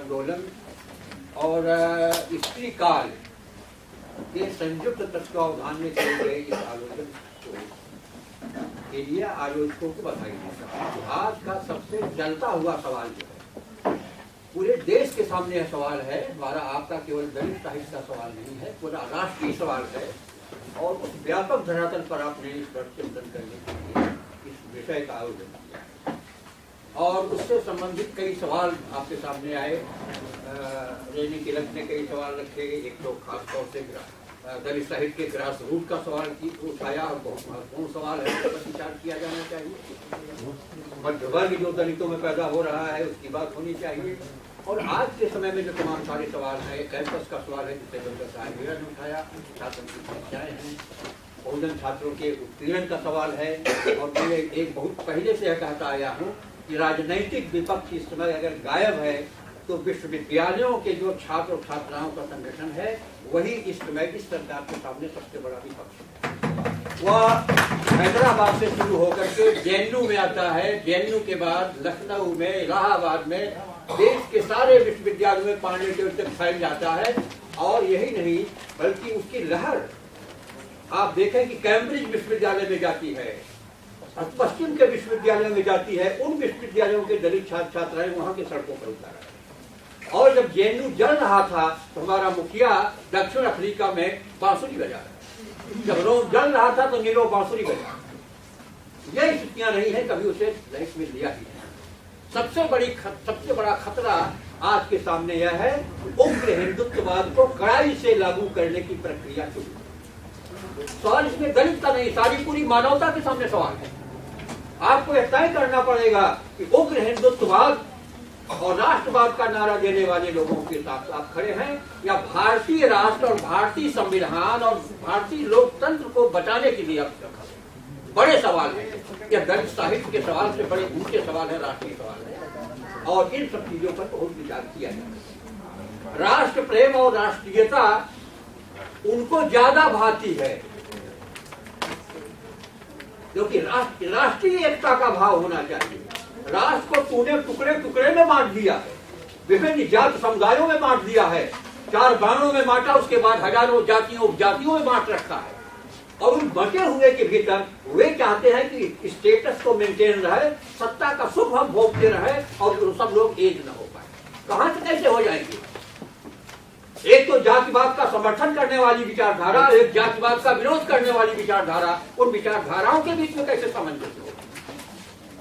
आंदोलन और स्त्री काल के संयुक्त तत्वावधान में किए गए इस आयोजन के लिए आयोजकों को बधाई देता। आज का सबसे जलता हुआ सवाल जो है पूरे देश के सामने यह सवाल है, हमारा आपका केवल दलित साहित्य का सवाल नहीं है, पूरा राष्ट्रीय सवाल है। और उस व्यापक धरातल पर आपने इस पर चिंतन करने के लिए इस विषय का आयोजन किया और उससे संबंधित कई सवाल आपके सामने आए। रेनी तिलक ने कई सवाल रखे, एक तो खासतौर से दलित साहित्य के ग्रास रूट का सवाल उठाया और बहुत महत्वपूर्ण सवाल है, उस पर विचार किया जाना चाहिए। मध्य वर्ग जो दलितों में पैदा हो रहा है उसकी बात होनी चाहिए। और आज के समय में जो तमाम सारे सवाल है, कैंपस का सवाल है जिसे डॉक्टर साहब ने उठाया, छात्रों की समस्याएं हैं, बहुजन छात्रों के उत्पीड़न का सवाल है। और मैं एक बहुत पहले से यह कहता आया हूँ कि राजनैतिक विपक्ष इस समय अगर गायब है तो विश्वविद्यालयों के जो छात्र और छात्राओं का संगठन है वही इस समय की सरकार के सामने सबसे बड़ा विपक्ष है। वह हैदराबाद से शुरू होकर के जेएनयू में आता है, जेएनयू के बाद लखनऊ में, इलाहाबाद में, देश के सारे विश्वविद्यालयों में पानी के तक फैल जाता है। और यही नहीं बल्कि उसकी लहर आप देखें कि कैम्ब्रिज विश्वविद्यालय में जाती है, पश्चिम के विश्वविद्यालयों में जाती है, उन विश्वविद्यालयों के दलित छात्र छात्राएं वहां के सड़कों पर उतर आए। और जब जेएनयू जल रहा था तो हमारा मुखिया दक्षिण अफ्रीका में बांसुरी बजा रहा, जब रोम जल रहा था तो नीरो बांसुरी बजा। यह स्थितियां रही है, कभी उसे लाइफ में लिया ही नहीं। सबसे बड़ा खतरा आज के सामने यह है उग्र हिंदुत्ववाद को कड़ाई से लागू करने की प्रक्रिया शुरू। सवाल इसमें दलित का नहीं, सारी पूरी मानवता के सामने सवाल है। आपको यह तय करना पड़ेगा कि उग्र हिंदुत्ववाद और राष्ट्रवाद का नारा देने वाले लोगों के साथ आप खड़े हैं या भारतीय राष्ट्र और भारतीय संविधान और भारतीय लोकतंत्र को बचाने के लिए आप खड़े। बड़े सवाल है, यह दलित साहित्य के सवाल से बड़े ऊंचे सवाल है, राष्ट्रीय सवाल है। और इन सब चीजों पर बहुत विचार किया जाए। राष्ट्र प्रेम और राष्ट्रीयता उनको ज्यादा भाती है क्योंकि राष्ट्रीय एकता का भाव होना चाहिए। राष्ट्र को तूने टुकड़े टुकड़े में बांट दिया है, विभिन्न जाति समुदायों में बांट दिया है, 4 बाणों में बांटा, उसके बाद हजारों जातियों उपजातियों में बांट रखा है। और उन बटे हुए के भीतर वे चाहते हैं कि स्टेटस को मेंटेन रहे, सत्ता का सुख हम भोगते रहे और सब लोग एक न हो पाए। कहां से कैसे हो जाएंगे? एक तो जातिवाद का समर्थन करने वाली विचारधारा, एक जातिवाद का विरोध करने वाली विचारधारा, उन विचारधाराओं के बीच में कैसे सामंजस्य होगा?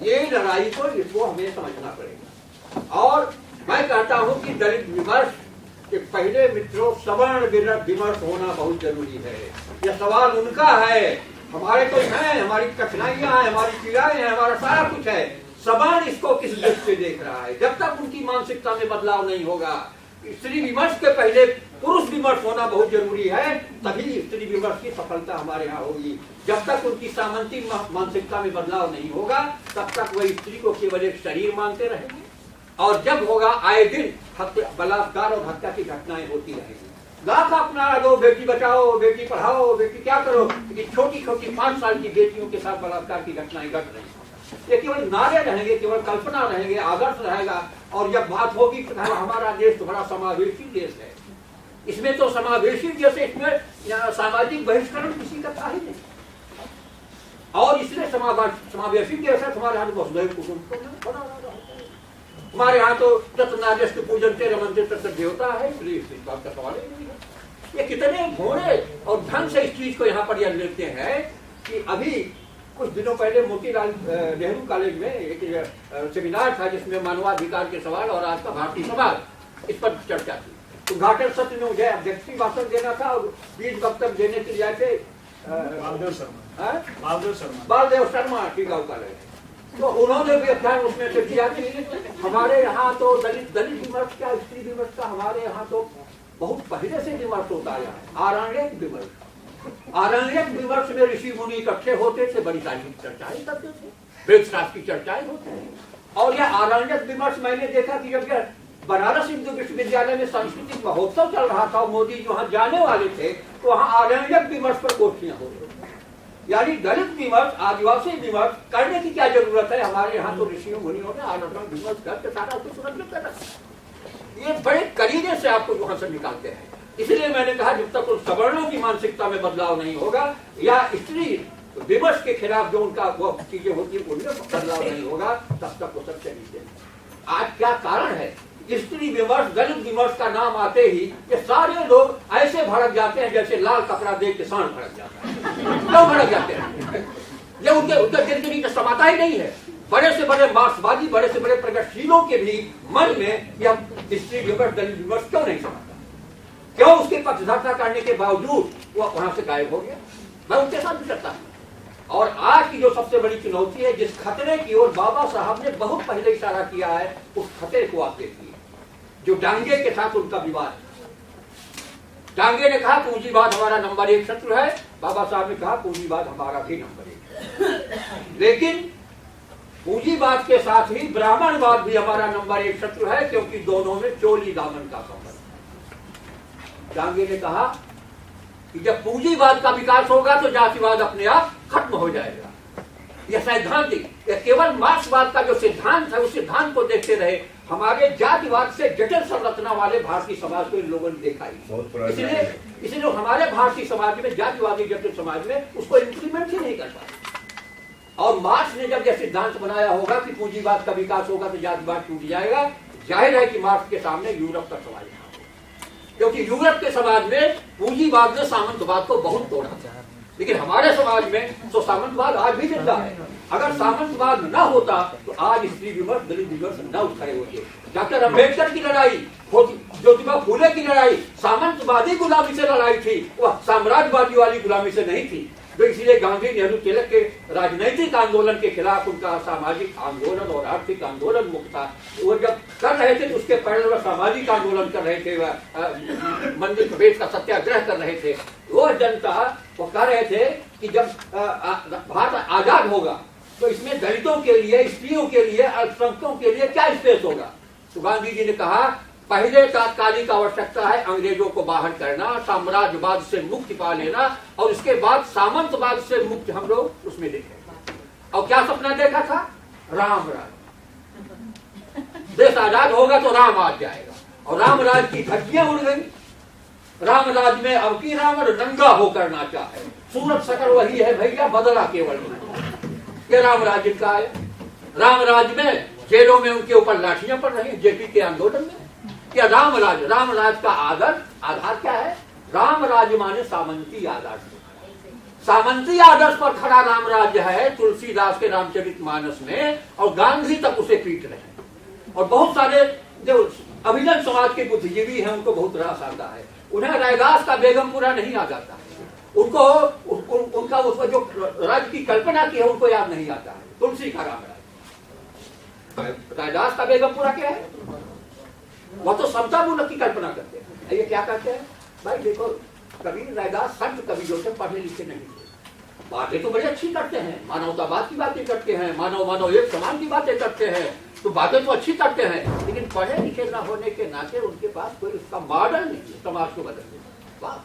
ये लड़ाई को इसको हमें समझना पड़ेगा। और मैं कहता हूं कि दलित विमर्श के पहले मित्रों सवर्ण विमर्श होना बहुत जरूरी है। यह सवाल उनका है, हमारे तो हैं, हमारी कठिनाइयां हैं, हमारी पीड़ाएं हैं, हमारा सारा कुछ है। सवर्ण इसको किस दृष्टि से देख रहा है? जब तक उनकी मानसिकता में बदलाव नहीं होगा, स्त्री विमर्श के पहले पुरुष विमर्श होना बहुत जरूरी है, तभी स्त्री विमर्श की सफलता हमारे यहाँ होगी। जब तक उनकी सामंती मानसिकता में बदलाव नहीं होगा तब तक वह स्त्री को केवल एक शरीर मानते रहेंगे। और जब होगा आए दिन बलात्कार और हत्या की घटनाएं होती रहेगी। गाथ अपना दो, बेटी बचाओ, बेटी पढ़ाओ, बेटी क्या करो, लेकिन छोटी छोटी 5 साल की बेटियों के साथ बलात्कार की घटनाएं घट रही। ये केवल नारे रहेंगे, केवल कल्पना रहेंगे, आदर्श रहेगा। और जब बात होगी तो हमारा देश तो बड़ा समावेशी देश है, इसमें तो समावेशी जैसे इसमें सामाजिक बहिष्करण किसी का था ही नहीं। और इसलिए समावेशी देश है। हमारे यहाँ वसुधैव कुटुंबकम हमारे यहाँ तो तत्नाजस्थ पूजन से रमनते तत्व देवता है, इसलिए इस बात का सवाल ही नहीं है। ये कितने घोड़े और ढंग से इस चीज को यहाँ पर यह लेते हैं कि अभी कुछ दिनों पहले मोतीलाल नेहरू कॉलेज में एक सेमिनार था जिसमें मानवाधिकार के सवाल और आज का भारतीय समाज, इस पर चर्चा थी। उद्घाटन सत्र में मुझे अध्यक्षीय भाषण देना था और बीच वक्तव्य देने के लिए आए थे बालदेव शर्मा टिकाऊ कॉलेज। तो उन्होंने भी अध्ययन उसमें से किया कि हमारे यहाँ तो दलित विमर्श का, स्त्री विमर्श का हमारे यहाँ तो बहुत पहले से विमर्श होता आया है। आरण्यक विमर्श में ऋषि मुनि इकट्ठे होते थे, बड़ी सारी चर्चाएं करते थे, वेद शास्त्र की चर्चाएं होती थी। और यह आरण्यक विमर्श मैंने देखा कि जब यह बनारस हिंदू विश्वविद्यालय में सांस्कृतिक महोत्सव चल रहा था, मोदी जी वहां जाने वाले थे, तो वहां आरण्यक विमर्श पर गोष्ठियां हो रही। यानी दलित विमर्श, आदिवासी विमर्श करने की क्या जरूरत है? हमारे यहाँ तो ऋषियों मुनियों ने आरण्यक विमर्श करके सारा कुछ सुरक्षित कर रखा। ये बड़े करीने से आपको वहां से निकालते हैं। इसलिए मैंने कहा जब तक उन सवर्णों की मानसिकता में बदलाव नहीं होगा या स्त्री विमर्श के खिलाफ जो उनका वो चीजें होती है उनमें बदलाव नहीं होगा, तब तक वो सब चलीते हैं। आज क्या कारण है? स्त्री विमर्श, दलित विमर्श का नाम आते ही ये सारे लोग ऐसे भड़क जाते हैं जैसे लाल कपड़ा देख के सांड भड़क जाता है। क्यों भड़क जाते हैं? ये उनके दिल के नीचे समाता ही नहीं है। बड़े से बड़े मार्क्सवादी, बड़े से बड़े प्रगतिशीलों के भी मन में यह स्त्री विमर्श, दलित विमर्श क्यों नहीं समाता? क्यों उसके पक्षधरता करने के बावजूद वो वहां से गायब हो गया? मैं उनके साथ भी करता हूं। और आज की जो सबसे बड़ी चुनौती है, जिस खतरे की ओर बाबा साहब ने बहुत पहले इशारा किया है, उस खतरे को आप देखिए, जो डांगे के साथ उनका विवाद। डांगे ने कहा पूंजीवाद हमारा नंबर 1 शत्रु है, बाबा साहब ने कहा पूंजीवाद हमारा भी नंबर 1 है। लेकिन पूंजीवाद के साथ ही ब्राह्मणवाद भी हमारा नंबर 1 शत्रु है, क्योंकि दोनों में चोली दामन का संबंध। डांगे ने कहा कि जब पूंजीवाद का विकास होगा तो जातिवाद अपने आप खत्म हो जाएगा। यह सैद्धांतिक, यह केवल मार्क्सवाद का जो सिद्धांत है उस सिद्धांत को देखते रहे। हमारे जातिवाद से जटिल संरचना वाले भारतीय समाज को इन लोगों ने देखा ही, इसलिए हमारे भारतीय समाज में, जातिवादी जटिल समाज में उसको इंप्लीमेंट ही नहीं कर पाते। और मार्क्स ने जब यह सिद्धांत बनाया होगा कि पूंजीवाद का विकास होगा तो जातिवाद टूट जाएगा, जाहिर है कि मार्क्स के सामने यूरोप का सवाल था, क्योंकि यूरोप के समाज में पूंजीवाद ने सामंतवाद को बहुत तोड़ा था। लेकिन हमारे समाज में तो सामंतवाद आज भी जिंदा है। अगर सामंतवाद न होता तो आज स्त्री विमर्श, दलित विमर्श न उठ खड़े होते। डॉक्टर अम्बेडकर की लड़ाई, ज्योतिबा फूले की लड़ाई सामंतवादी गुलामी से लड़ाई थी, वह साम्राज्यवादी वाली गुलामी से नहीं थी। तो इसलिए गांधी, नेहरू, तिलक के राजनैतिक आंदोलन के खिलाफ उनका सामाजिक आंदोलन और आर्थिक आंदोलन मुक्त था। वो जब कर रहे थे तो उसके परिणाम सामाजिक आंदोलन कर रहे थे, मंदिर प्रवेश का सत्याग्रह कर रहे थे। वो जनता वो कह रहे थे कि जब भारत आजाद होगा तो इसमें दलितों के लिए, स्त्रियों के लिए, अल्पसंख्यकों के लिए क्या स्पेस होगा? तो गांधी जी ने कहा पहले तात्कालिक आवश्यकता है अंग्रेजों को बाहर करना, साम्राज्यवाद से मुक्ति पा लेना, और उसके बाद सामंतवाद से मुक्ति हम लोग उसमें देखें। और क्या सपना देखा था? राम राज। देश आजाद होगा तो राम आ जाएगा, और राम राज की धज्जियां उड़ गई। राम राज में अब की रावण नंगा होकर नाचा है, सूरत शक्ल वही है भैया, बदला केवल ये राम राज इनका है। राम राज में जेलों में उनके ऊपर लाठियां पड़ रही है, जेपी के आंदोलन में। क्या राम राज का आधार क्या है? राम राज माने सामंती आदर्श। सामंती आदर्श पर खड़ा राम राज्य है तुलसीदास के रामचरितमानस में, और गांधी तक उसे पीट रहे हैं। और बहुत सारे जो अभिजन समाज के बुद्धिजीवी हैं उनको बहुत रास आता है, उन्हें रैदास का बेगमपुरा नहीं आ जाता है, उनको उनका उसमें जो राज्य की कल्पना की है उनको याद नहीं आता है। तुलसी का राम राज्य, रैदास का बेगमपुरा क्या है? वह तो समतामूलक की कल्पना करते हैं। ये क्या कहते हैं? भाई देखो, कबीर, रैदास संत कवि जो थे पढ़े लिखे नहीं थे, बातें तो बड़ी अच्छी करते हैं, मानवतावाद की बातें करते हैं, मानव एक समान की बातें करते हैं, तो बातें तो अच्छी करते हैं, लेकिन पढ़े लिखे न होने के नाते उनके पास कोई उसका मॉडल नहीं है समाज को बदलने का।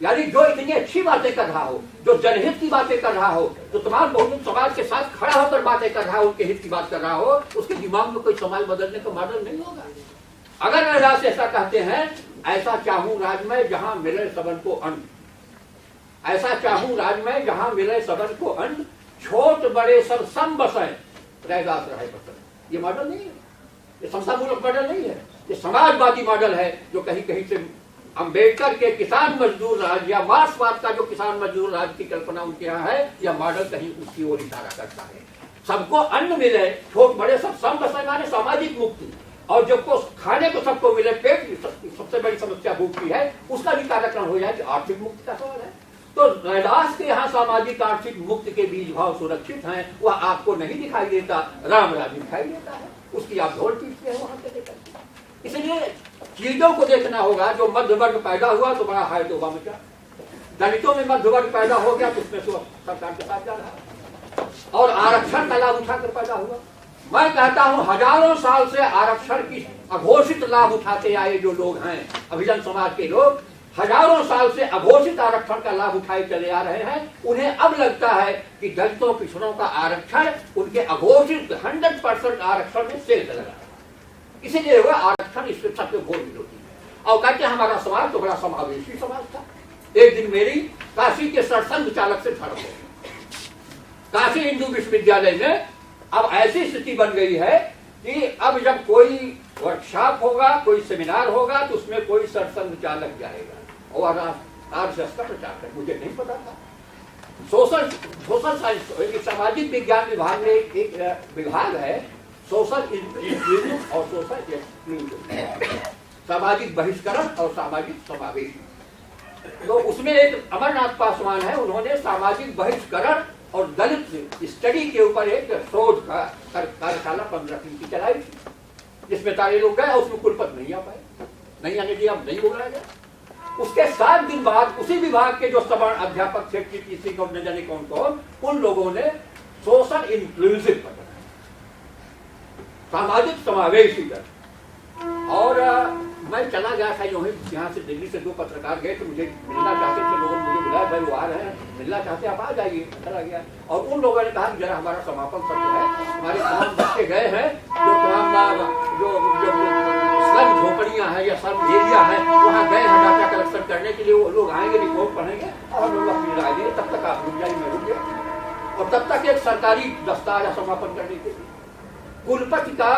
यानी जो इतनी अच्छी बातें कर रहा हो, जो जनहित की बातें कर रहा हो, जो तमाम बहुजन समाज के साथ खड़ा होकर बातें कर रहा हो, उनके हित की बात कर रहा हो, उसके दिमाग में कोई समाज बदलने का मॉडल नहीं होगा। अगर रैदास ऐसा कहते हैं, ऐसा चाहूं राज में जहां मिले सबन को अन्न, ऐसा चाहूं राज में जहां मिले सबन को अन्न, छोट बड़े सब सम बसे, रैदास रहे बसन। ये मॉडल नहीं है, ये समतामूलक मॉडल नहीं है, ये समाजवादी मॉडल है, जो कहीं कहीं से अंबेडकर के किसान मजदूर राज या मार्क्सवाद का जो किसान मजदूर राज की कल्पना उनके यहाँ है, यह मॉडल कहीं उसकी ओर इशारा करता है। सबको अन्न मिले, छोट बड़े सब सम बसे माने सामाजिक मुक्ति, और जब को खाने को सबको मिले, पेट सबसे बड़ी समस्या भूख की है, उसका भी कार्यक्रम हो जाए कि आर्थिक मुक्ति का सवाल है। तो रैदास के यहाँ सामाजिक आर्थिक मुक्ति के बीज भाव सुरक्षित हैं, वह आपको नहीं दिखाई देता, राम राज दिखाई देता है, उसकी आप ढोल पीटते हैं वहां से लेकर। इसलिए चीजों को देखना होगा। जो मध्य वर्ग पैदा हुआ तो बड़ा हाय तौबा मचा, दलितों में मध्य वर्ग पैदा हो गया तो उसमें तो सरकार के साथ जा रहा है, और आरक्षण का लाभ उठाकर पैदा हुआ। मैं कहता हूं हजारों साल से आरक्षण की अघोषित लाभ उठाते आए जो लोग हैं, अभिजन समाज के लोग, हजारों साल से अघोषित आरक्षण का लाभ उठाए चले आ रहे हैं। उन्हें अब लगता है कि दलितों पिछड़ों का आरक्षण उनके अघोषित 100% आरक्षण में सेल लगा। इसीलिए हुआ आरक्षण इसके सबसे घोर विरोधी है। और कहते हैं हमारा समाज तो बड़ा समावेशी समाज था। एक दिन मेरी काशी के सरसंघ चालक से झड़प हो, काशी हिंदू विश्वविद्यालय में अब ऐसी स्थिति बन गई है कि अब जब कोई वर्कशॉप होगा, कोई सेमिनार होगा, तो उसमें कोई सरसंघ चालक जाएगा और आरएसएस का प्रचार कर। मुझे नहीं पता था। सोशल साइंस सामाजिक विज्ञान विभाग में एक विभाग है सोशल इंक्लूजन और सोशल एक्सक्लूजन, सामाजिक बहिष्करण और सामाजिक समावेश। तो उसमें एक अमरनाथ पासवान है, उन्होंने सामाजिक बहिष्करण और दलित स्टडी के ऊपर एक शोध का कार्यशाला 15 दिन की चलाई थी, जिसमें सारे लोग गए। उसमें कुलपति नहीं आ पाए, नहीं आने दिया, नहीं बुलाया गया। उसके 7 दिन बाद उसी विभाग के जो सवर्ण अध्यापक थे, टीसी को न जाने कौन कौन, उन लोगों ने सोशल इंक्लूसिव बनाया, सामाजिक समावेशी कर। और मैं चला गया था यहाँ से दिल्ली से 2 पत्रकार गए थे, मुझे मिलना चाहते थे। लोगों ने मुझे बुलाया, भाई वो आ रहे हैं, मिलना चाहते आप आ जाइए। चला गया और उन लोगों ने कहा कि जरा हमारा समापन सत्र है, हमारे तमाम बच्चे गए हैं जो तमाम जो स्लम झोपड़ियाँ हैं या स्लम एरिया है, वहाँ गए हैं डाटा कलेक्शन करने के लिए। वो लोग आएंगे, रिपोर्ट पढ़ेंगे और हम लोग अपनी राय देंगे। तब तक आप रुक जाइए, मैं रुक गया। और तब तक एक सरकारी दस्ता आया समापन करने के लिए। कुलपति का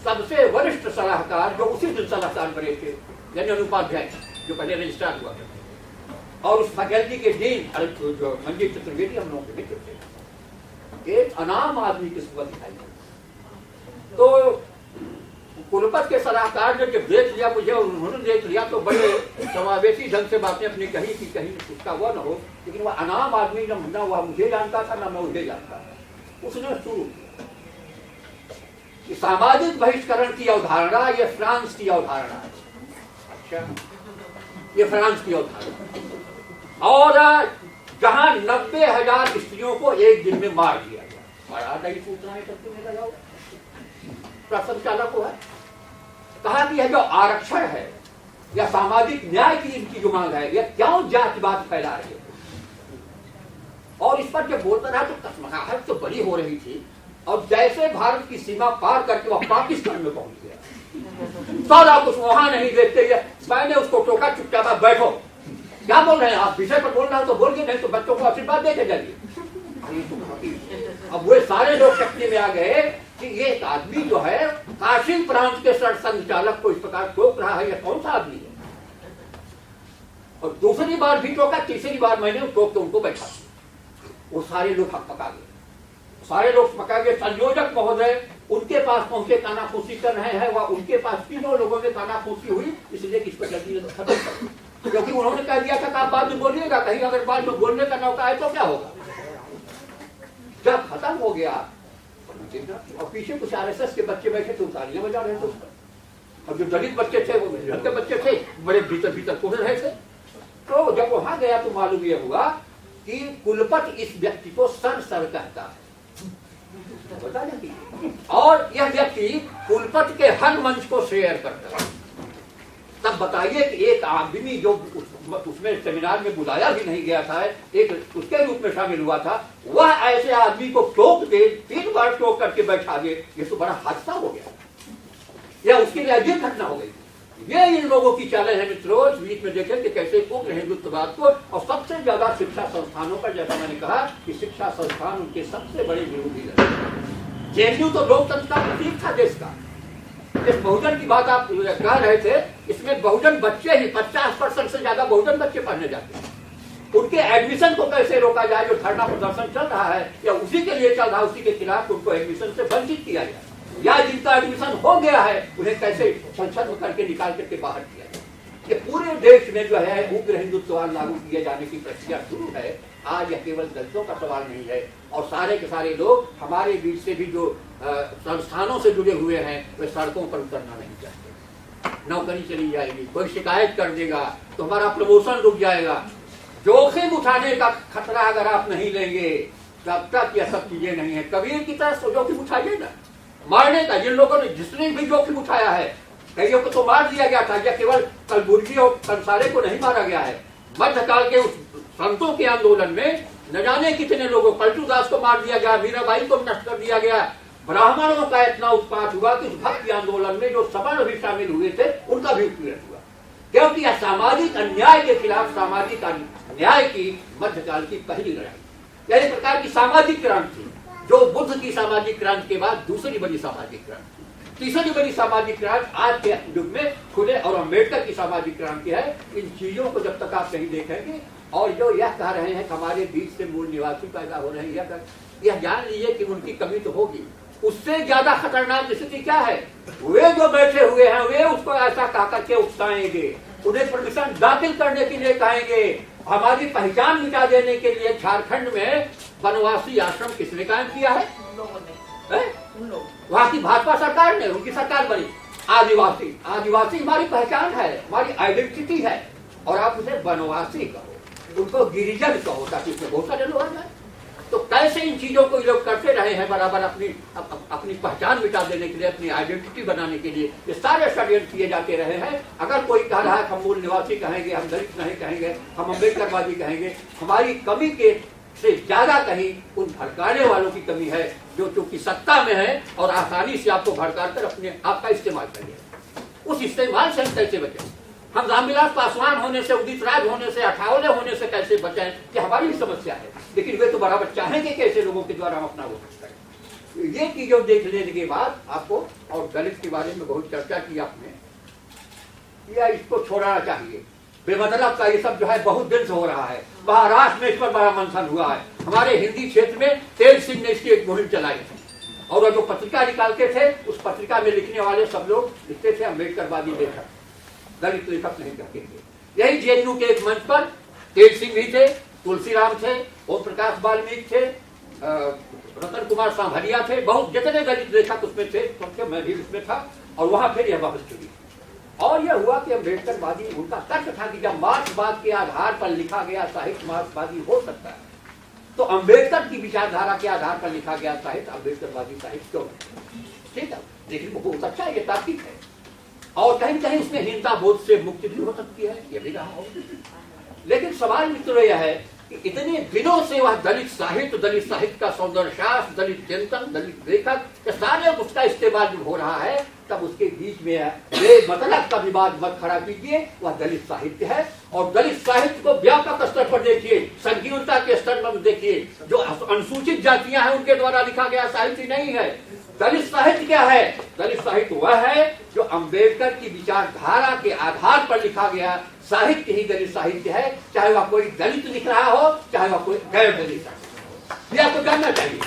सबसे वरिष्ठ सलाहकार, जो उसी दिन सलाहकार बने थे, यानी अनुपाध्याय, जो पहले रजिस्ट्रार हुआ करते, और उस फैकल्टी के डीन जो मंजीत चतुर्वेदी, हम लोगों के मित्र थे। एक अनाम आदमी की सूरत दिखाई दी। तो कुलपति के सलाहकार ने जब देख लिया मुझे, उन्होंने देख लिया तो बड़े समावेशी ढंग से बातें अपनी कही कि कहीं उसका वो न हो। लेकिन वह अनाम आदमी न वह मुझे जानता था, न मैं उसे जानता था। उसने शुरू सामाजिक बहिष्करण की अवधारणा ये फ्रांस की अवधारणा है। अच्छा, ये फ्रांस की अवधारणा। और जहां 90,000 स्त्रियों को एक दिन में मार दिया गया, बड़ा नई सूचनाएं करते हुए लगाओ। प्रसन्न चालक को है कहा कि यह जो आरक्षण है या सामाजिक न्याय की इनकी जो मांग है, यह क्यों जातिवाद फैला रही है। और इस पर जब बोलता रहा तो कसमगाहट तो बड़ी हो रही थी। और जैसे भारत की सीमा पार करके वह पाकिस्तान में पहुंच गया, सारा कुछ वहां नहीं देखते हुए मैंने उसको टोका, चुपचाप बैठो, क्या बोल रहे हैं आप, विषय पर बोल रहा हो तो बोलिए, नहीं तो बच्चों को आशीर्वाद देके जाइए। अब वे सारे लोग शक्ति में आ गए कि ये एक आदमी जो है काशी प्रांत के सरसंघ चालक को इस प्रकार टोक रहा है, यह कौन सा आदमी है। और दूसरी बार भी टोका, तीसरी बार मैंने टोक के उनको बैठा। वो सारे लोग हक पका गए, सारे लोग पका गए। संयोजक महोदय उनके पास पहुंचे, कानाफूसी कर रहे हैं। वह उनके पास 3 लोगों में कानाफूसी हुई, इसलिए कि इस पर जल्दी खत्म कर, क्योंकि उन्होंने कह दिया था कि आप बाद में बोलिएगा, कहीं अगर बाद में बोलने का मौका है तो क्या होगा। जब खत्म हो गया और पीछे कुछ आरएसएस के बच्चे बैठे थे, तालियां बजा रहे थे। और जो दलित बच्चे थे वो मेहनत के बच्चे थे, बड़े भीतर भीतर कूद रहे थे। तो जब वहां गया तो मालूम यह हुआ कि कुलपति इस व्यक्ति को सर कहता है, बता दें। और यह व्यक्ति कुलपति के हर मंच को शेयर करता है। तब बताइए कि एक आदमी जो उसमें सेमिनार में बुलाया भी नहीं गया था, एक उसके रूप में शामिल हुआ था, वह ऐसे आदमी को टोक दे, 3 बार टोक करके बैठा दे, ये तो बड़ा हादसा हो गया, या उसके लिए अजीब घटना हो गई। ये इन लोगों की चालें हैं मित्रों। बीच में देखें कि कैसे उग्र हिंदुत्ववाद को, और सबसे ज्यादा शिक्षा संस्थानों पर, जैसा मैंने कहा कि शिक्षा संस्थान उनके सबसे बड़े विरोधी रहे। जेएनयू तो लोकतंत्र का प्रतीक था देश का। इस बहुजन की बात आप कह रहे थे, इसमें बहुजन बच्चे ही 50% से ज्यादा बहुजन बच्चे पढ़ने जाते हैं। उनके एडमिशन को कैसे रोका जाए, जो धरना प्रदर्शन चल रहा है या उसी के लिए चल रहा है, उसी के खिलाफ उनको एडमिशन से वंचित किया जाए, या जिनका एडमिशन हो गया है उन्हें कैसे संशोधन करके निकाल करके बाहर किया जाए। ये पूरे देश में जो है उग्र हिंदुत्ववाद लागू किए जाने की प्रक्रिया शुरू है। आज यह केवल दलितों का सवाल नहीं है, और सारे के सारे लोग हमारे बीच से भी जो संस्थानों से जुड़े हुए हैं, वे सड़कों पर उतरना नहीं चाहते। नौकरी चली जाएगी, कोई शिकायत कर देगा तो हमारा प्रमोशन रुक जाएगा। जोखिम उठाने का खतरा अगर आप नहीं लेंगे तब तक यह सब चीजें नहीं है। कबीर की तरह जोखिम उठाइए ना, मारने का। जिन लोगों ने, जिसने भी जोखिम उठाया है, कईयों को तो मार दिया गया था, या केवल कलबुर्गी और कंसारे को नहीं मारा गया है। मध्यकाल के उस संतों के आंदोलन में न जाने कितने लोगों, पलटू दास को मार दिया गया, मीराबाई को नष्ट कर दिया गया, ब्राह्मणों का इतना उत्पात हुआ कि उस भक्ति आंदोलन में जो सवर्ण भी शामिल हुए थे उनका भी उत्पीड़न हुआ, क्योंकि यह सामाजिक अन्याय के खिलाफ सामाजिक न्याय की मध्यकाल की पहली लड़ाई, यानी प्रकार की सामाजिक क्रांति, जो बुद्ध की सामाजिक क्रांति के बाद दूसरी बड़ी सामाजिक क्रांति। तीसरी बड़ी सामाजिक क्रांति आज के युग में खुले और अम्बेडकर की सामाजिक क्रांति है। इन चीजों को जब तक आप नहीं देखेंगे और जो यह कह रहे हैं कि हमारे बीच से मूल निवासी पैदा हो रहे हैं, यह जान लीजिए कि उनकी कमी तो होगी। उससे ज्यादा खतरनाक स्थिति क्या है, वे जो बैठे हुए हैं वे उसको ऐसा कह करके उकसाएंगे, उन्हें परमिशन दाखिल करने के लिए कहेंगे। हमारी पहचान मिटा देने के लिए झारखंड में वनवासी आश्रम किसने कायम किया है? वहाँ की भाजपा सरकार ने, उनकी सरकार बनी। आदिवासी, आदिवासी हमारी पहचान है, हमारी आइडेंटिटी है, और आप उसे वनवासी कहो, उनको गिरिजन कहो, ताकि उसमें बहुत सारे लोग आ जाए। तो कैसे इन चीजों को लोग करते रहे हैं बराबर अपनी पहचान मिटा देने के लिए, अपनी आइडेंटिटी बनाने के लिए ये सारे षड्यंत्र किए जाते रहे हैं। अगर कोई कह रहा है हम मूल निवासी कहेंगे, हम दलित नहीं कहेंगे, हम अम्बेडकरवादी कहेंगे, हमारी कमी के से ज्यादा कहीं उन भड़काने वालों की कमी है जो चूंकि सत्ता में है और आसानी से आपको भड़का कर अपने आप का इस्तेमाल करेंगे। उस इस्तेमाल से हम कैसे बचें? हम रामविलास पासवान होने से, उदित राज होने से, अठावले होने से कैसे बचें कि हमारी भी समस्या है, लेकिन वे तो बराबर चाहेंगे कैसे लोगों के द्वारा हम अपना वोट करें। ये चीजों देख लेने के बाद आपको, और दलित के बारे में बहुत चर्चा की आपने, या इसको छोड़ना चाहिए बेमतलब का, ये सब जो है बहुत दिन से हो रहा है। महाराष्ट्र में इस पर बड़ा मंथन हुआ है। हमारे हिंदी क्षेत्र में तेज सिंह ने इसकी एक मुहिम चलाई और जो पत्रिका निकालते थे उस पत्रिका में लिखने वाले सब लोग लिखते थे अम्बेडकरवादी लेखक, दलित लेखक नहीं कहते थे। यही जेएनयू के एक मंच पर तेज सिंह भी थे, तुलसीराम थे, ओम प्रकाश वाल्मीकि थे, रतन कुमार सांभरिया थे, बहुत जितने दलित लेखक उसमें थे, मैं भी उसमें था। और वहां फिर यह बहस चुकी और यह हुआ कि अम्बेडकरवादी, उनका तर्क था कि जब मार्क्सवाद के आधार पर लिखा गया साहित्य मार्क्सवादी हो सकता है, तो अम्बेडकर की विचारधारा के आधार पर लिखा गया साहित्य अम्बेडकरवादी साहित्य क्यों नहीं? ठीक है, लेकिन वो बहुत अच्छा है, ये तार्किक है, और कहीं कहीं उसमें हीनता बोध से मुक्ति भी हो सकती है, ये भी रहा हो। लेकिन सवाल मित्रों यह है कि इतने दिनों से वह दलित साहित्य का सौंदर्य शास्त्र, दलित चिंतन, दलित लेखक, सारे उसका इस्तेमाल जब हो रहा है, तब उसके बीच में मतलब का विवाद मत खड़ा कीजिए। वह दलित साहित्य है और दलित साहित्य को व्यापक स्तर पर देखिए, संकीर्णता के स्तर पर देखिए। जो अनुसूचित जातियां हैं उनके द्वारा लिखा गया साहित्य नहीं है। दलित साहित्य क्या है? दलित साहित्य वह है जो अम्बेडकर की विचारधारा के आधार पर लिखा गया साहित्य ही दलित साहित्य है, चाहे वह कोई दलित लिख रहा हो, चाहे वह कोई गैर दलित। ये आपको जानना चाहिए।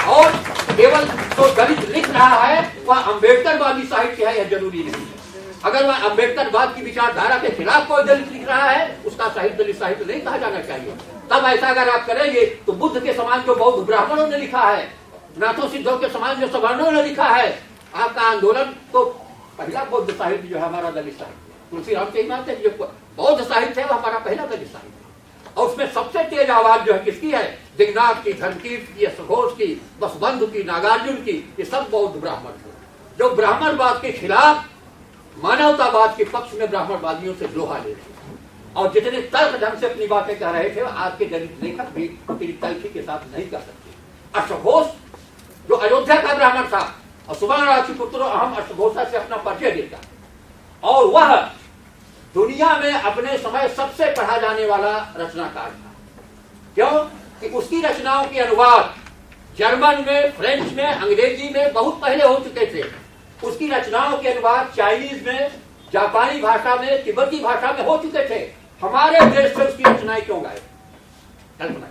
और केवल जो दलित लिख रहा है वह अम्बेडकरवादी साहित्य है, यह जरूरी नहीं है। अगर वह अम्बेडकरवाद की विचारधारा के खिलाफ कोई दलित लिख रहा है, उसका साहित्य दलित साहित्य नहीं कहा जाना चाहिए। तब ऐसा अगर आप करेंगे तो बुद्ध के समान जो बौद्ध ब्राह्मणों ने लिखा है, नाथों सिद्धों के समान जो सवर्णों ने लिखा है, आपका आंदोलन तो पहला बौद्ध साहित्य जो है हमारा दलित साहित्य, तुलसीराम के मानते हैं जो बौद्ध साहित्य है वह हमारा पहला दलित साहित्य। और उसमें सबसे तेज आवाज जो है किसकी है? दिग्नाथ की, धनकीर्त की, सघोष की, बसबंधु की, नागार्जुन की, ये सब बौद्ध ब्राह्मण थे जो ब्राह्मणवाद के खिलाफ मानवतावाद के पक्ष में ब्राह्मणवादियों से लोहा ले रहे और जितने तर्क ढंग से अपनी बातें कह रहे थे आज के दलित लेखक भी उतनी तल्खी के साथ नहीं कर सकते। अश्वघोष जो अयोध्या का ब्राह्मण था और सुवर्ण राजपुत्र अहम अश्वघोषा से अपना परिचय देता, और वह दुनिया में अपने समय सबसे पढ़ा जाने वाला रचनाकार था। क्यों? कि उसकी रचनाओं के अनुवाद जर्मन में, फ्रेंच में, अंग्रेजी में बहुत पहले हो चुके थे। उसकी रचनाओं के अनुवाद चाइनीज में, जापानी भाषा में, तिब्बती भाषा में हो चुके थे। हमारे देश से उसकी रचनाएं क्यों गायब? कल्पना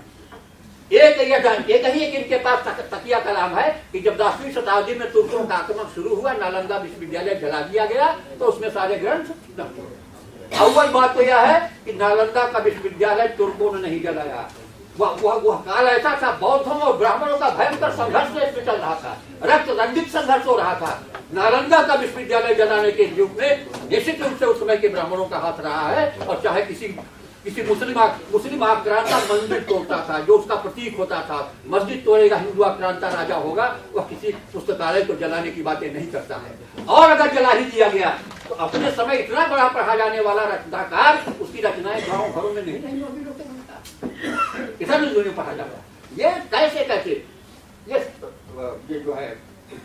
एक ही इनके पास तकिया कलाम है कि जब 10वीं शताब्दी में तुर्कों का आक्रमण शुरू हुआ, नालंदा विश्वविद्यालय जला दिया गया, तो उसमें सारे ग्रंथ। अव्वल बात तो यह है कि नालंदा का विश्वविद्यालय तुर्कों ने नहीं जलाया। वह काल ऐसा था, बौद्धों और ब्राह्मणों का भयंकर संघर्ष देश में चल रहा था, रक्त रंजित संघर्ष हो रहा था। नालंदा का विश्वविद्यालय जलाने के युग में निश्चित रूप से उस समय के ब्राह्मणों का हाथ रहा है। और चाहे किसी मुस्लिम आक्रांता मंदिर तोड़ता था जो उसका प्रतीक होता था, मस्जिद तोड़ेगा हिंदू आक्रांता राजा होगा, वह किसी पुस्तकालय को जलाने की बातें नहीं करता है। और अगर जला ही दिया गया तो अपने समय इतना बड़ा पढ़ा जाने वाला रचनाकार, उसकी रचनाएं गाँव घरों में नहीं होगी, इतना नहीं पढ़ा जाता। ये कैसे ये जो है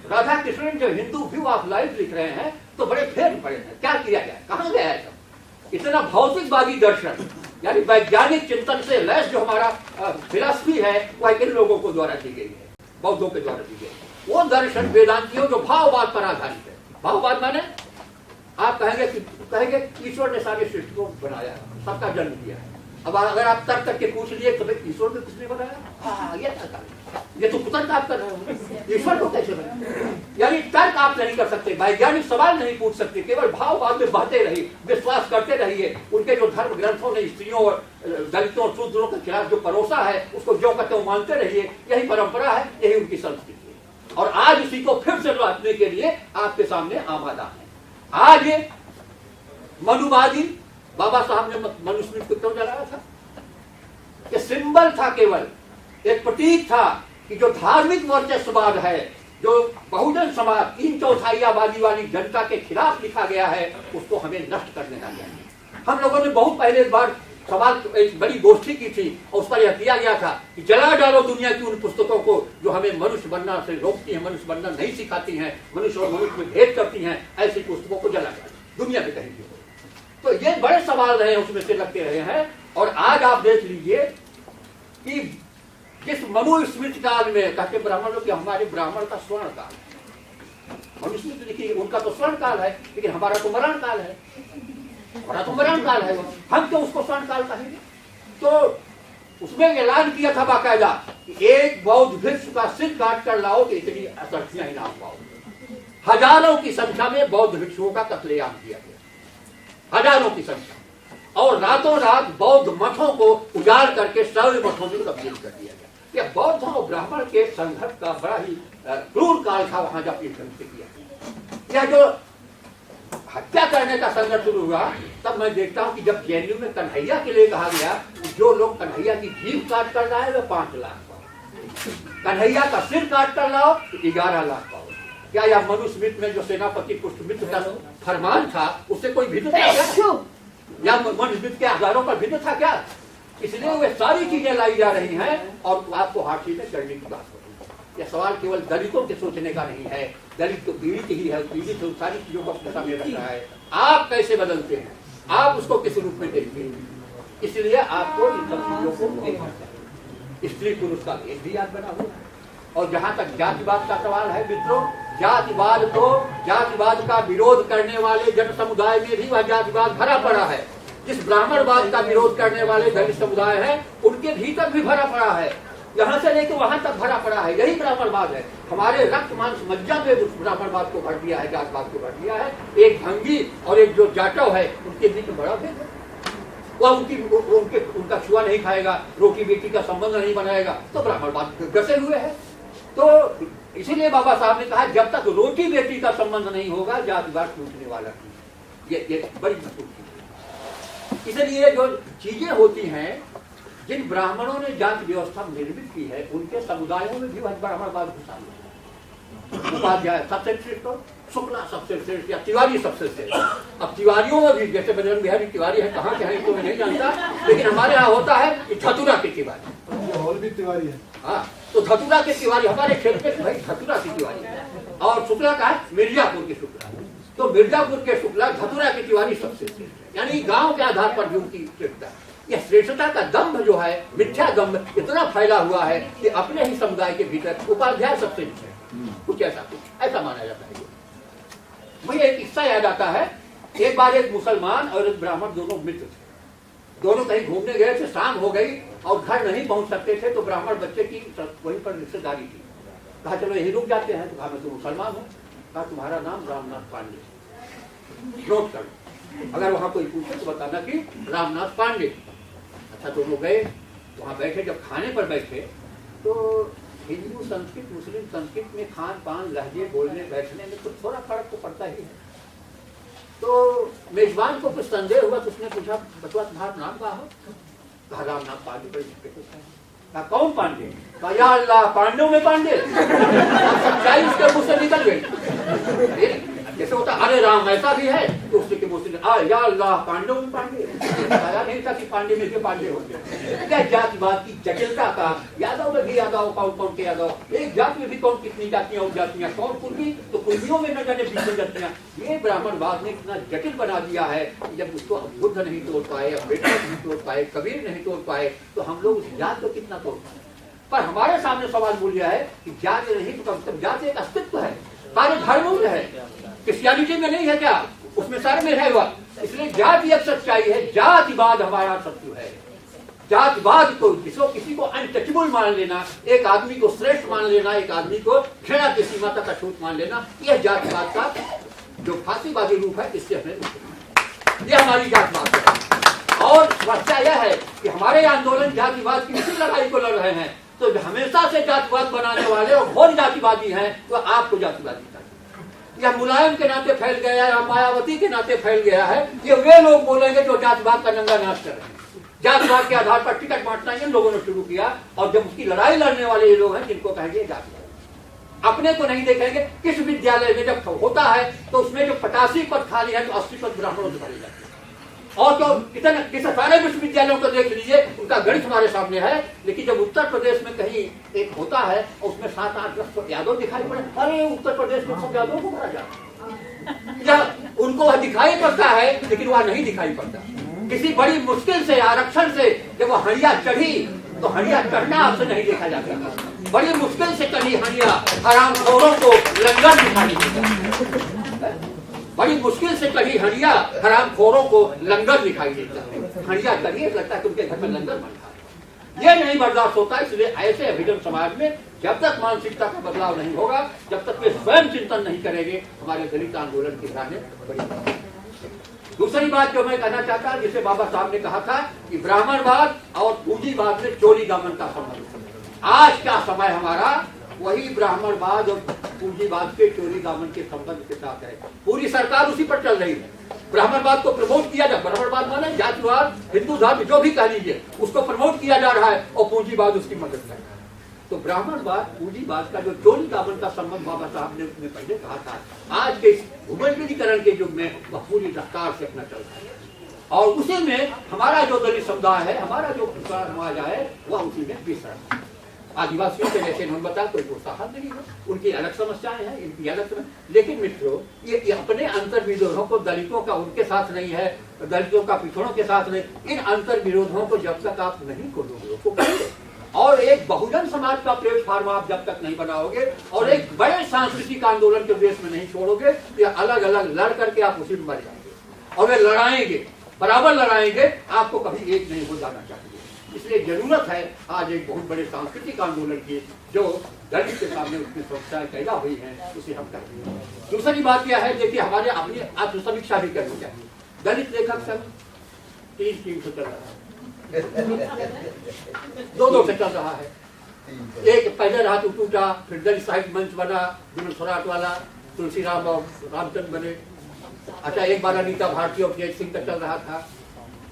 राधा कृष्णन जो हिंदू व्यू ऑफ लाइफ लिख रहे हैं तो बड़े फेर पड़े हैं। क्या किया गया, कहां गया है सब? इतना भौतिकवादी दर्शन यानी वैज्ञानिक चिंतन से लैस जो हमारा फिलॉसफी है वह इन लोगों को द्वारा दी गई है, बौद्धों के द्वारा दी गई। वो दर्शन वेदांतियों जो भाववाद पर आधारित है। भाववाद माने आप कहेंगे ईश्वर ने सारे सृष्टि को बनाया, सबका जन्म किया है। अब अगर आप तर्क करके पूछ लिए तो भाई ईश्वर ने किसने बनाया, ये तो तर्क आप कर रहे हो, ईश्वर को कैसे बनाया? यानी तर्क आप नहीं कर सकते, वैज्ञानिक सवाल नहीं पूछ सकते, केवल भाववाद में बहते रहिए, विश्वास करते रहिए। उनके जो धर्म ग्रंथों ने स्त्रियों और दलितों शूद्रों के खिलाफ जो परोसा है उसको जो कहते मानते रहिए। यही परंपरा है, यही उनकी संस्कृति है। और आज उसी को फिर से रखने के लिए आपके सामने आमादा है। आज ये मनुवादी बाबा साहब ने मनुस्मृति को क्यों जलाया था? ये सिंबल था, केवल एक प्रतीक था कि जो धार्मिक वर्चस्ववाद है, जो बहुजन समाज 3/4 आबादी वाली जनता के खिलाफ लिखा गया है, उसको हमें नष्ट कर देना चाहिए। हम लोगों ने बहुत पहले एक बार सवाल एक बड़ी गोष्ठी की थी और उस पर यह किया गया था कि जला डालो दुनिया की उन पुस्तकों को जो हमें मनुष्य बनना से रोकती हैं, मनुष्य बनना नहीं सिखाती हैं, मनुष्य और मनुष्य में भेद करती हैं। ऐसी पुस्तकों को जला डालो दुनिया में कहीं भी। तो ये बड़े सवाल रहे, उसमें से लगते रहे हैं। और आज आप देख लीजिए कि जिस मनुस्मृति काल में कहते ब्राह्मण लोग कि हमारे ब्राह्मण का स्वर्ण काल है, मनुस्मृति लिखी उनका तो स्वर्ण काल है, लेकिन हमारा तो मरण काल है, हमारा तो मरण काल है। हम क्यों उसको स्वर्ण काल कहेंगे? तो उसमें ऐलान किया था बाकायदा कि एक बौद्ध भिक्षु का सिर काट कर लाओ तो इतनी असरथियां इनाम पाओ। हजारों की संख्या में बौद्ध भिक्षुओं का कत्लेआम किया गया, हजारों की संख्या, और रातों रात बौद्ध मठों को उजाड़ करके सौर्य मठों में तब्दील कर दिया गया। यह बौद्धों और ब्राह्मण के संघर्ष का बड़ा ही क्रूर काल था वहां जब इस ढंग से किया गया। यह जो हत्या करने का संघर्ष शुरू हुआ तब मैं देखता हूं कि जब जेएनयू में कन्हैया के लिए कहा गया जो लोग कन्हैया की जीभ काट कर लाए वे 5 लाख पाओ, कन्हैया का सिर काट कर लाओ तो 11 लाख पाओ। क्या यह मनुस्मृति में जो सेनापति पुष्पमित्र का फरमान था उससे कोई भिन्न था क्या? या मनुस्मृति के आधारों पर भिन्न था क्या? इसलिए वे सारी चीजें लाई जा रही हैं और आपको हर चीज में करने की बात हो रही है। यह सवाल केवल दलितों के सोचने का नहीं है, दलित तो पीड़ित ही है, पीड़ित तो सारी चीजों को अपने सामने रख रहा है। आप कैसे बदलते हैं, आप उसको किस रूप में देखते हैं, इसलिए आपको इन सब चीजों को देखना चाहिए। स्त्री पुरुष का भेद भी याद बना हुआ। और जहां तक जातिवाद का सवाल है मित्रों, जातिवाद का विरोध करने वाले जन समुदाय में भी वह जातिवाद भरा पड़ा है। जिस ब्राह्मणवाद का विरोध करने वाले दलित समुदाय है उनके भीतर भी भरा पड़ा है, यहाँ से लेकर वहां तक भरा पड़ा है। यही ब्राह्मणवाद है। हमारे रक्त मांस मज्जा में उस ब्राह्मणवाद को भर दिया है, जातवाद को भर दिया है। एक भंगी और एक जो जाटव है उनके बीच में बड़ा भेद है। वह उनका छुआ नहीं खाएगा, रोटी बेटी का संबंध नहीं बनाएगा, तो ब्राह्मणवाद गसे हुए है। तो इसीलिए बाबा साहब ने कहा जब तक रोटी बेटी का संबंध नहीं होगा जातिवाद टूटने वाला नहीं। ये बड़ी महत्वपूर्ण चीज है। इसलिए जो चीजें होती हैं, जिन ब्राह्मणों ने जाति व्यवस्था निर्मित की है उनके समुदायों में भी वह ब्राह्मणवाद घुसा है। उपाध्याय सबसे श्रेष्ठ, शुक्ला सबसे श्रेष्ठ या तिवारी सबसे श्रेष्ठ। अब तिवारियों में भी जैसे बजरंग बिहारी तिवारी है, कहाँ के हैं तो मैं नहीं जानता, लेकिन हमारे यहाँ होता है कि धतुरा के तिवारी, और भी तिवारी है। हाँ, तो धतुरा के तिवारी हमारे क्षेत्र में भाई धतुरा की तिवारी है। और शुक्ला का है मिर्जापुर के शुक्ला, तो मिर्जापुर के शुक्ला धतुरा के तिवारी सबसे श्रेष्ठ, यानी गांव के आधार पर भी उनकी श्रेष्ठता। यह श्रेष्ठता का दम्भ जो है, मिथ्या दम्भ इतना फैला हुआ है कि अपने ही समुदाय के भीतर उपाध्याय सबसे नीचे, कुछ ऐसा माना जाता है। मुझे एक किस्सा याद आता है। एक बार एक मुसलमान और एक ब्राह्मण दोनों मित्र थे, दोनों कहीं घूमने गए थे, शाम हो गई और घर नहीं पहुंच सकते थे, तो ब्राह्मण बच्चे की वहीं पर रिश्तेदारी थी। कहा चलो यही रुक जाते हैं। तो कहा मैं तो मुसलमान हूँ। कहा तुम्हारा नाम रामनाथ पांडे, नोट कर, अगर वहां कोई पूछे तो बताना कि रामनाथ पांडे। अच्छा, तो लोग गए वहां बैठे। जब खाने पर बैठे तो हिंदू संस्कृत मुस्लिम संस्कृत में खान पान लहजे बोलने बैठने में तो थोड़ा फर्क तो पड़ता ही है। तो मेजबान को कुछ संदेह हुआ तो उसने पूछा बचवा तुम्हारा नाम क्या हो? कहा रामनाथ पांडे। कहा कौन पांडे? कहा या अल्लाह, पांडवों में पांडे। सच्चाई उसके मुंह से निकल गई। जैसे होता अरे राम ऐसा भी है, तो उससे के बोलते या अल्लाह पांडव में पांडे बताया नहीं था कि पांडे में के पांडे होते। क्या जातिवाद की जटिलता का, यादव में भी यादव, कौन के यादव, एक जाति में भी कौन कितनी जातियां उपजातियां, कौन कुर्मी तो कुर्मियों में न जाने 20 जातियां। ये ब्राह्मणवाद ने इतना जटिल बना दिया है कि जब उसको बुद्ध नहीं तोड़ पाए, अम्बेडकर नहीं तोड़ पाए, कबीर नहीं तोड़ पाए, तो हम लोग उस जात को कितना तोड़ पाए। पर हमारे सामने सवाल मूल्य है कि जाति नहीं तो कम से कम जाति एक अस्तित्व है, सारे धर्मों में है, क्रिश्चियनिटी में नहीं है क्या, उसमें सारे में है वह। इसलिए जाति एक सच्चाई है, जातिवाद हमारा शत्रु है। जातिवाद को जिसको किसी को अनटचेबल मान लेना, एक आदमी को श्रेष्ठ मान लेना, एक आदमी को घृणा की सीमा तक अछूत मान लेना, यह जातिवाद का जो फांसीवादी रूप है, इससे हमें यह हमारी जातिवाद है। और समस्या यह है कि हमारे आंदोलन जातिवाद की इसी लड़ाई को लड़ रहे हैं, तो हमेशा से जातिवाद बनाने वाले और घोर जातिवादी हैं, तो आपको जातिवादी चाहिए। यह मुलायम के नाते फैल गया है या मायावती के नाते फैल गया है, ये वे लोग बोलेंगे जो जातिवाद का नंगा नाच कर रहे हैं। जातिवाद के आधार पर टिकट बांटना इन लोगों ने शुरू किया, और जब उसकी लड़ाई लड़ने वाले ये लोग हैं जिनको कहेंगे जातिवाद। अपने को नहीं देखेंगे। किस विद्यालय में जब होता है तो उसमें जो 85 पद खाली है तो 80 पद ब्राह्मणों से भरे जाते हैं। और तो किस सारे विश्वविद्यालयों को देख लीजिए, उनका गणित हमारे सामने है, लेकिन जब उत्तर प्रदेश में कहीं एक होता है और उसमें 7, 8, 10 यादव दिखाई पड़े, अरे उत्तर प्रदेश में सब यादव को भरा जाता, उनको वह दिखाई पड़ता है, लेकिन वह नहीं दिखाई पड़ता। किसी बड़ी मुश्किल से आरक्षण से जब वह हड़िया चढ़ी, तो हड़िया चढ़ना आपसे नहीं देखा जाता। बड़ी मुश्किल से चढ़ी हड़िया हरामखोरों को लंगर दिखाई देता, बड़ी मुश्किल से चढ़ी हड़िया हरामखोरों को लंगर दिखाई देता है। हड़िया चढ़ी लगता है कि उनके घर में लंगर बन रहा है, यह नहीं बर्दाश्त होता। इसलिए ऐसे अभिजन समाज में जब तक मानसिकता का बदलाव नहीं होगा, जब तक वे स्वयं चिंतन नहीं करेंगे, हमारे दलित आंदोलन की राह बड़ी। दूसरी बात जो मैं कहना चाहता हूं, जिसे बाबा साहब ने कहा था कि ब्राह्मणवाद और पूंजीवाद में चोरी दामन का संबंध। आज का समय हमारा वही ब्राह्मणवाद और पूंजीवाद के चोरी दामन के संबंध के साथ है। पूरी सरकार उसी पर चल रही है। ब्राह्मणवाद को प्रमोट किया जा, ब्राह्मणवाद माने जातिवाद, हिंदू धर्म जो भी कह लीजिए, उसको प्रमोट किया जा रहा है और पूंजीवाद उसकी मदद कर रहा है। तो ब्राह्मणवाद पूंजीवाद का जो चोरी दामन का संबंध बाबा साहब ने पहले कहा था, आज के भूमंडलीकरण के युग में वह पूरी रफ्तार से अपना चल रहा है। और उसी में हमारा जो दलित समुदाय है, हमारा जो समाज है, वह उसी में पिस रहा है। आदिवासियों के जैसे हम बता कोई प्रोत्साहन नहीं है, उनकी अलग समस्याएं हैं, इनकी अलग समस्या। लेकिन मित्रों, ये अपने अंतर विरोधों को, दलितों का उनके साथ नहीं है, दलितों का पिछड़ों के साथ नहीं, इन अंतर विरोधों को जब तक आप नहीं खोलोगे उसको करेंगे, और एक बहुजन समाज का प्लेटफॉर्म आप जब तक नहीं बनाओगे और एक बड़े सांस्कृतिक आंदोलन के देश में नहीं छोड़ोगे, तो अलग अलग लड़ करके आप उसी में मर जाएंगे। और वे लड़ाएंगे, बराबर लड़ाएंगे, आपको कभी एक नहीं हो जाना चाहिए। इसलिए जरूरत है आज एक बहुत बड़े सांस्कृतिक आंदोलन की, जो दलित के सामने उसकी समस्याएं पैदा हुई हैं, उसे हम करते हैं। दूसरी बात यह है, देखिए हमारे अपनी आत्मसमीक्षा भी करनी चाहिए। दलित लेखक सब 3 टीम से चल रहा है, 2 से चल रहा है। एक पहले रहा टूटा, फिर दलित साहित्य मंच बना, विनोद स्वराट वाला, तुलसीराम और रामचंद्र बने। अच्छा, एक बार अनीता भारती और जय सिंह का चल रहा था।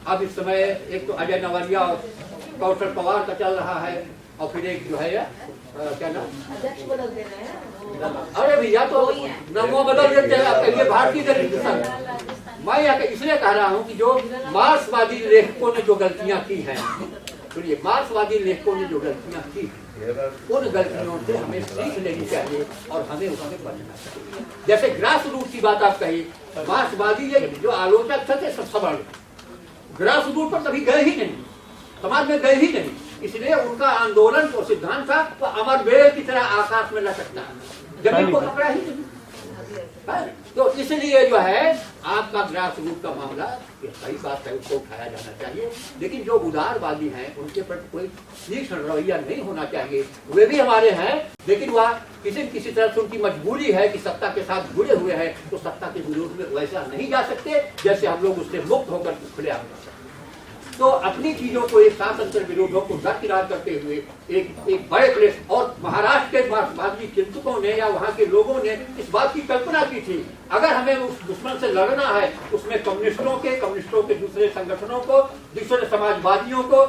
अब इस समय एक तो अजय नवलिया और कौशल पवार का चल रहा है, और फिर एक जो है क्या नाम, अरे भैया तो नमो बदल देते हैं, ये भारतीय दलित संघ। मैं इसलिए कह रहा हूँ कि जो मार्क्सवादी लेखकों ने जो गलतियां की हैं, सुनिए, मार्क्सवादी लेखकों ने जो गलतियां की, उन गलतियों से हमें सीख लेनी चाहिए और हमें उससे बचना चाहिए। जैसे ग्रास रूट की बात आप कही, मार्क्सवादी जो आलोचक थे सबल, ग्रास रूट पर कभी गए ही नहीं, समाज में गए ही नहीं, इसलिए उनका आंदोलन और सिद्धांत था तो अमर वेल की तरह आकाश में लटकता है, जमीन को पकड़ा ही नहीं। तो इसलिए जो है आपका ग्रास रूट का मामला सही बात है, उसको उठाया जाना चाहिए। लेकिन जो उदारवादी हैं उनके प्रति कोई तीक्ष्ण रवैया नहीं होना चाहिए। वे भी हमारे हैं, लेकिन वह किसी तरह से उनकी मजबूरी है कि सत्ता के साथ जुड़े हुए हैं, तो सत्ता के विरोध में वैसा नहीं जा सकते जैसे हम लोग उससे मुक्त होकर खुले आ सकते। तो अपनी चीजों को, एक साथ अंतर विरोधों को दरकिनार करते हुए एक बड़े प्लेस, और महाराष्ट्र के मार्क्सवादी चिंतकों ने या वहाँ के लोगों ने इस बात की कल्पना की थी, अगर हमें उस दुश्मन से लड़ना है, उसमें कम्युनिस्टों के दूसरे संगठनों को, दूसरे समाजवादियों को,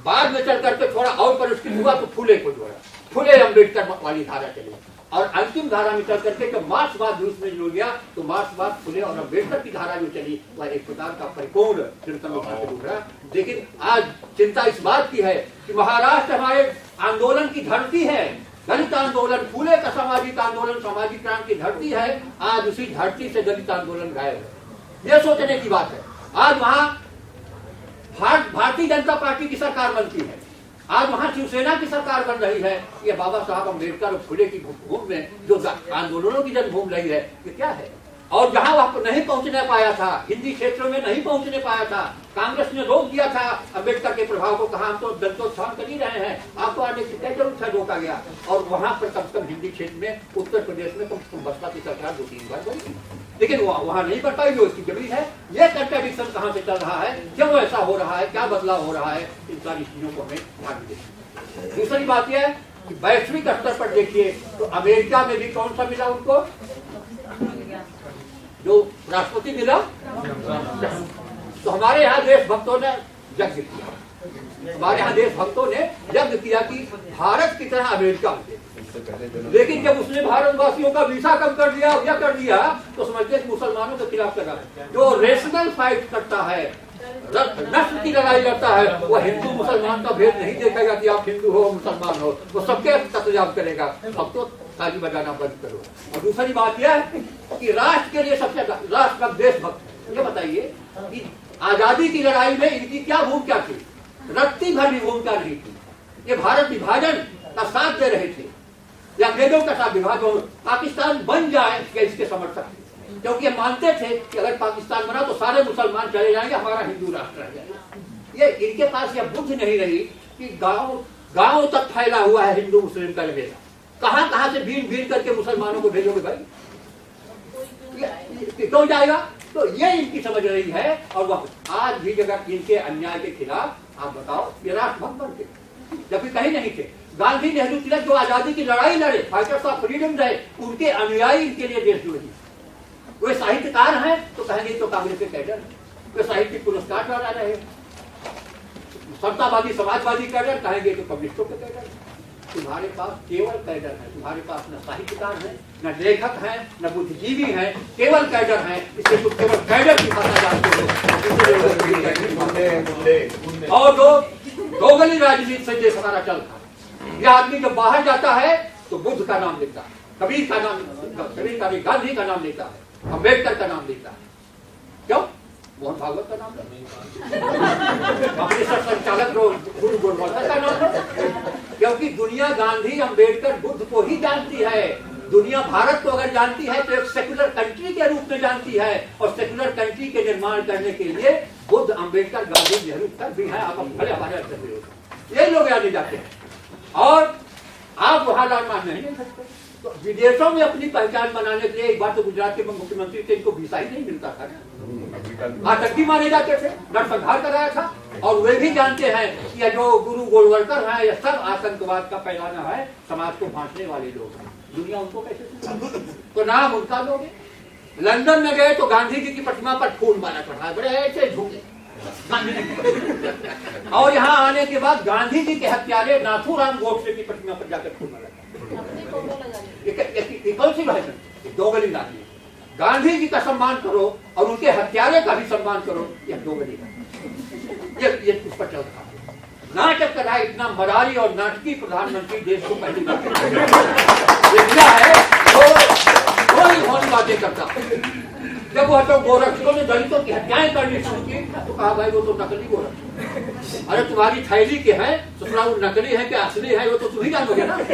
बाद में चल करके थोड़ा और परिष्कृत हुआ तो फूले को जोड़ा, फूले अम्बेडकर वाली धारा चली। और अंतिम धारा में चल करके जब मार्क्सवाद रूस में जुड़ गया तो मार्क्सवाद फुले और अम्बेडकर की धारा जो चली वह एक प्रकार का परिपूर्ण जनसंघर्ष से उभरा। लेकिन आज चिंता इस बात की है कि महाराष्ट्र हमारे आंदोलन की धरती है, दलित आंदोलन, फूले का सामाजिक आंदोलन, सामाजिक क्रांति की धरती है। आज उसी धरती से दलित आंदोलन गायब है। ये सोचने की बात है। आज वहां भारतीय जनता पार्टी की सरकार बनती है, आज वहां शिवसेना की सरकार बन रही है। ये बाबा साहब अम्बेडकर और फुले की भूमि में जो आंदोलनों की जन्मभूमि रही है, ये क्या है? और जहां वह नहीं पहुंचने पाया था, हिंदी क्षेत्रों में नहीं पहुंचने पाया था, कांग्रेस ने रोक दिया था अम्बेडकर के प्रभाव को, कहा हम तो दंतोत्थान कर ही रहे हैं, आपको आने की क्या जरूरत है, रोका गया। और वहां पर कम से कम हिंदी क्षेत्र में, उत्तर प्रदेश में कम से कम बसपा की सरकार 2-3 बार बनी, लेकिन वहां नहीं बढ़ पाई जो इसकी जमीन है। ये कंट्राडिक्शन कहां से चल रहा है, क्यों ऐसा हो रहा है, क्या बदलाव हो रहा है, इन सारी चीजों को हमें ध्यान दें। दूसरी बात यह है कि वैश्विक स्तर पर देखिए तो अमेरिका में भी कौन सा मिला उनको, जो राष्ट्रपति मिला। तो हमारे यहाँ देशभक्तों ने यज्ञ किया, हमारे यहाँ देशभक्तों ने यज्ञ किया कि भारत की तरह अमेरिका में। लेकिन जब उसने भारतवासियों का वीसा कम कर दिया या कर दिया तो समझते मुसलमानों के खिलाफ कर रहा है। जो रेशनल फाइट करता है, नस्ल की लड़ाई लड़ता है, वो हिंदू मुसलमान का भेद नहीं देखेगा कि आप हिंदू हो मुसलमान हो, वो सबके कत्लेआम करेगा। अब तो ताली बजाना बंद करो। और दूसरी बात यह है कि राष्ट्र के लिए सबसे राष्ट्रभक्त देशभक्त, ये बताइए कि आजादी की लड़ाई में इनकी क्या भूमिका थी? रत्ती भर भी भूमिका नहीं थी। ये भारत विभाजन का साथ दे रहे थे या अंग्रेजों का साथ, विभाजन पाकिस्तान बन जाए क्या इसके समर्थक थे, क्योंकि ये मानते थे कि अगर पाकिस्तान बना तो सारे मुसलमान चले जाएंगे, हमारा हिंदू राष्ट्र रह जाएगा। ये इनके पास यह बुद्धि नहीं रही कि गांव तक फैला हुआ है हिंदू मुस्लिम का लगेगा, कहां कहां से भीड़ भीड़ करके मुसलमानों को भेजोगे भाई, क्यों जाएगा? तो ये इनकी समझ रही है। और वह आज भी जगह इनके अन्याय के खिलाफ आप बताओ ये राष्ट्रभक्त बनते, जबकि कहीं नहीं थे। गांधी नेहरू तिलक जो आजादी की लड़ाई लड़े, फाइटर्स ऑफ फ्रीडम रहे, उनके अनुयायी इनके लिए देशद्रोही। वे साहित्यकार हैं तो कहेंगे तो कांग्रेस के कैडर, वे साहित्यिक पुरस्कार डरा रहे, समतावादी समाजवादी कैडर कहेंगे तो कम्युनिस्टों के कैडर। तुम्हारे पास केवल कैडर है, तुम्हारे पास न साहित्यकार है, न लेखक है, न बुद्धिजीवी है, केवल कैडर है। इसलिए तुम केवल कैडर की भाषा जानते हो। और जो दोगली राजनीति से देश हमारा चल था, यह आदमी जब बाहर जाता है तो बुद्ध का नाम लेता है, कबीर का नाम, कबीर का भी, गांधी का नाम लेता है, अम्बेडकर का नाम लेता है। क्यों? मोहन भागवत का नाम अपने संचालक गुरु गोलवालकर का नाम, क्योंकि दुनिया गांधी, अम्बेडकर, बुद्ध को ही जानती है। दुनिया भारत को अगर जानती है तो एक सेक्युलर कंट्री के रूप में जानती है, और सेक्युलर कंट्री के निर्माण करने के लिए बुद्ध, अम्बेडकर, गांधी, नेहरू तक भी है। आप भले हमारे अंदर ये लोग याद जाते हैं और आप वहां मान नहीं सकते। तो विदेशों में अपनी पहचान बनाने के लिए एक बार तो गुजरात के मुख्यमंत्री थे, इनको वीसा ही नहीं मिलता था, आतंकी माने जाते थे, नरसंहार कराया था। और वे भी जानते हैं कि जो गुरु गोलवलकर है, यह सब आतंकवाद का फैलाना है, समाज को बांटने वाले लोग हैं। दुनिया उनको कैसे तो नाम उनका लोगे। लंदन में गए तो गांधी जी की प्रतिमा पर फूल माला चढ़ा, बड़े ऐसे झूठे गांधी जी की। और यहाँ आने के बाद गांधी जी के हत्यारे नाथूराम गोडसे की प्रतिमा पर जाकर फूल माला, कौन सी भाषा? दोगली राजनीति। गांधी जी का सम्मान करो और उनके हत्यारे का भी सम्मान करो, यह दोगली राजनीति। ये उस पर चल रहा है, नाटक कर रहा है। इतना मरारी और नाटकी प्रधानमंत्री देश को पहली बार मिला है, बातें करता। जब वह तो गोरक्षकों ने दलितों की हत्याएं करनी शुरू की तो कहा भाई वो तो नकली गोरक्षक। अरे तुम्हारी थैली के हैं तो थोड़ा वो नकली है कि असली है वो तो तुम ही जानोगे ना, तो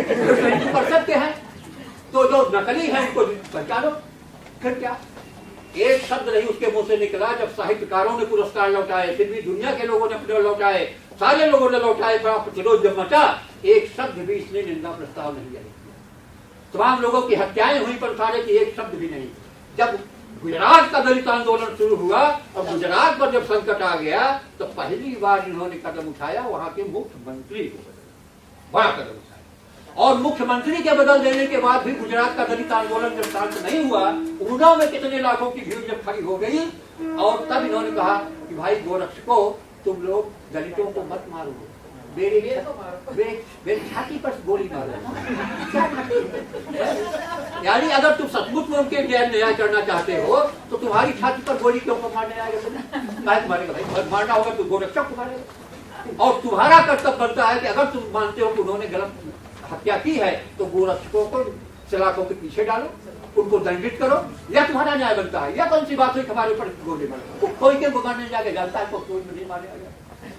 कर सकते हैं। तो जो नकली है उनको पहचानो। फिर क्या, एक शब्द नहीं उसके मुंह से निकला। जब साहित्यकारों ने पुरस्कार लौटाए, फिर भी दुनिया के लोगों ने अपने लौटाए, सारे लोगों ने लौटाए, बड़ा प्रतिरोध जब मचा, एक शब्द भी इसने निंदा प्रस्ताव नहीं दिया। तमाम लोगों की हत्याएं हुई पर सारे की एक शब्द भी नहीं। जब गुजरात का दलित आंदोलन शुरू हुआ और गुजरात पर जब संकट आ गया तो पहली बार इन्होंने कदम उठाया, वहां के मुख्यमंत्री को बड़ा कदम उठाया। और मुख्यमंत्री के बदल देने के बाद भी गुजरात का दलित आंदोलन जब शांत नहीं हुआ, उन्नाव में कितने लाखों की भीड़ जब खड़ी हो गई, और तब इन्होंने कहा कि भाई गोरक्षकों, तुम लोग दलितों को मत मारो, मेरी छाती पर गोली मारो। यानी अगर तुम सचमुच में उनके न्याय करना चाहते हो तो तुम्हारी छाती पर गोली क्यों मारने आएगा? मारेगा भाई, मारना होगा तो गोरक्षक को मारेगा। और तुम्हारा कर्तव्य बनता है कि अगर तुम मानते हो कि उन्होंने गलत हत्या की है तो गोरक्षकों को सलाखों के पीछे डालो, उनको दंडित करो, या तुम्हारा न्याय बनता है। या कौन सी बात हुई हमारे ऊपर गोली मारो? कोई के मारने जाके जानता है कोई नहीं मारेगा।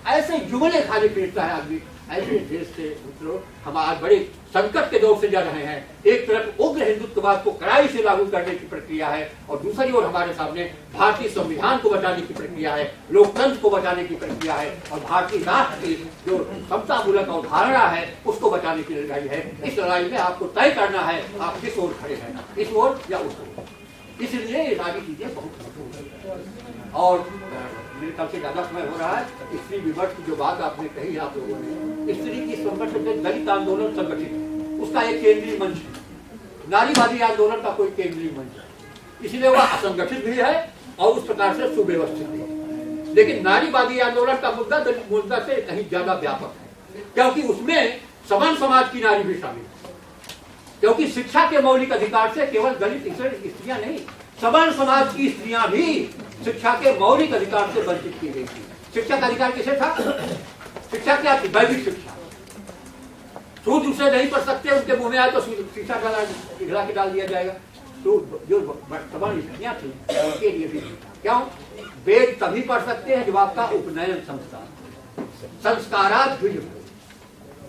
ऐसे जुमले खाली पीटता है आदमी। ऐसे देश से मित्रों हम आज बड़े संकट के दौर से जा रहे हैं। एक तरफ उग्र हिंदुत्ववाद को कड़ाई से लागू करने की प्रक्रिया है और दूसरी ओर हमारे सामने भारतीय संविधान को बचाने की प्रक्रिया है, लोकतंत्र को बचाने की प्रक्रिया है और भारतीय राष्ट्र की जो समतामूलक अवधारणा है उसको बचाने की लड़ाई है। इस लड़ाई में आपको तय करना है आप किस ओर खड़े हैं, इस ओर या उस ओर। इसलिए ये सारी चीजें बहुत महत्वपूर्ण है। और मेरे ख्याल से ज्यादा समय हो रहा है। स्त्री विमर्श की जो बात आपने कही आप लोगों ने, स्त्री की संघर्ष में दलित आंदोलन संगठित है, उसका एक केंद्रीय मंच है। नारीवादी आंदोलन का कोई केंद्रीय मंच है, इसलिए वह असंगठित भी है और उस प्रकार से सुव्यवस्थित भी है। लेकिन नारीवादी आंदोलन का मुद्दा दलित मुद्दा से कहीं ज्यादा व्यापक है, क्योंकि उसमें समान समाज की नारी भी शामिल है। क्योंकि शिक्षा के मौलिक अधिकार से केवल दलित स्त्रियां नहीं, समान समाज की स्त्रियां भी शिक्षा के मौलिक अधिकार से वंचित की गई थी। शिक्षा का अधिकार किसे था? शिक्षा क्या थी? वैदिक शिक्षा। सूद उसे नहीं पढ़ सकते, उनके मुंह में आए तो शिक्षा खिला के डाल दिया जाएगा। तो जो वर्तमान स्त्रियां थी उनके लिए भी क्यों? वेद तभी पढ़ सकते हैं जब आपका उपनयन संस्कारात द्विज,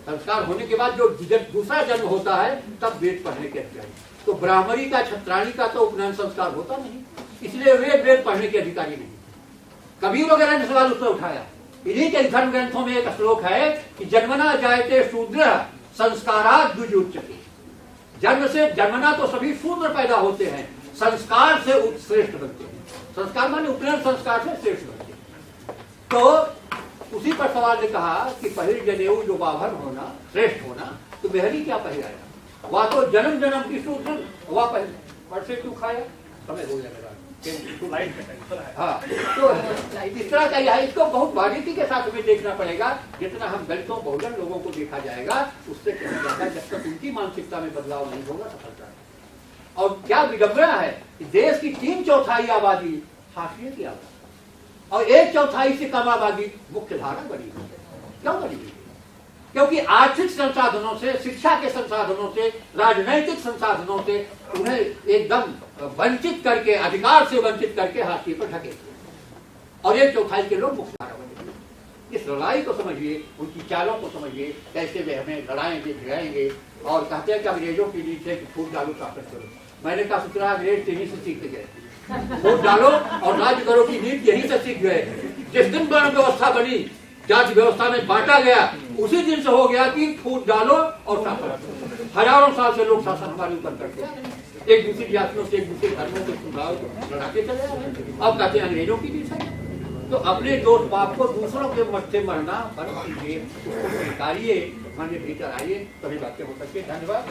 संस्कार होने के बाद जो दूसरा जन्म होता है तब वेद पढ़ने के अधिकारी। तो ब्राह्मणी का छत्राणी का तो उपनयन संस्कार होता नहीं, इसलिए वे वेद पढ़ने के अधिकारी नहीं। कबीर वगैरह ने सवाल उसने उठाया। इन्हीं के धर्म ग्रंथों में एक श्लोक है कि जन्मना जायते शूद्र संस्कारात् द्विज उच्यते। जन्म से जन्मना तो सभी शूद्र पैदा होते हैं, संस्कार से श्रेष्ठ बनते हैं। संस्कार माने उपनयन संस्कार से श्रेष्ठ बनते हैं। तो उसी पर सवाल ने कहा कि पहिर जनेऊ जो बाभन होना श्रेष्ठ होना, तो मेहरी क्या पहिराया? वह तो जन्म जन्म की शूद्र, वह पर से क्यों खाया? समय हो जाएगा। हाँ, तो इस तरह का है। इसको बहुत बारीकी के साथ हमें देखना पड़ेगा। जितना हम दलितों बहुजन लोगों को देखा जाएगा उससे कहीं ज्यादा जब तक उनकी मानसिकता में बदलाव नहीं होगा सफलता। और क्या विडंबना है कि देश की 3/4 आबादी हाशिए की आबादी और 1/4 से कम आबादी मुख्य धारा बनी हुई है। क्यों बनी हुई है? क्योंकि आर्थिक संसाधनों से, शिक्षा के संसाधनों से, राजनैतिक संसाधनों से उन्हें एकदम वंचित करके, अधिकार से वंचित करके हाशिए पर ढके और 1/4 के लोग मुख्य धारा बने। इस लड़ाई को समझिए, उनकी चालों को समझिए, कैसे वे हमें लड़ाएंगे भिड़ाएंगे। और कहते हैं कि अंग्रेजों की नीति है कि फूट डालो शासन करो। मैंने कहा सूत्रा अंग्रेज यहीं से सीख गए, फूट डालो और राज्य करो की नीति यहीं से सीख गए। जिस दिन वर्ण व्यवस्था बनी, जाति व्यवस्था में बांटा गया, उसी दिन से हो गया कि फूट डालो और शासन। हजारों साल से लोग शासन हमारे ऊपर करते, एक दूसरी जातियों से, एक दूसरे धर्मों से चुनाव लड़ाते चले आ रहे हैं। अब कहते हैं अंग्रेजों की नीति है। तो अपने दोस्त बाप को दूसरों के मत से मरना बंद कीजिए, उसको स्वीकारिए, मन में भीतर आइए, तभी बातें हो सकती है। धन्यवाद।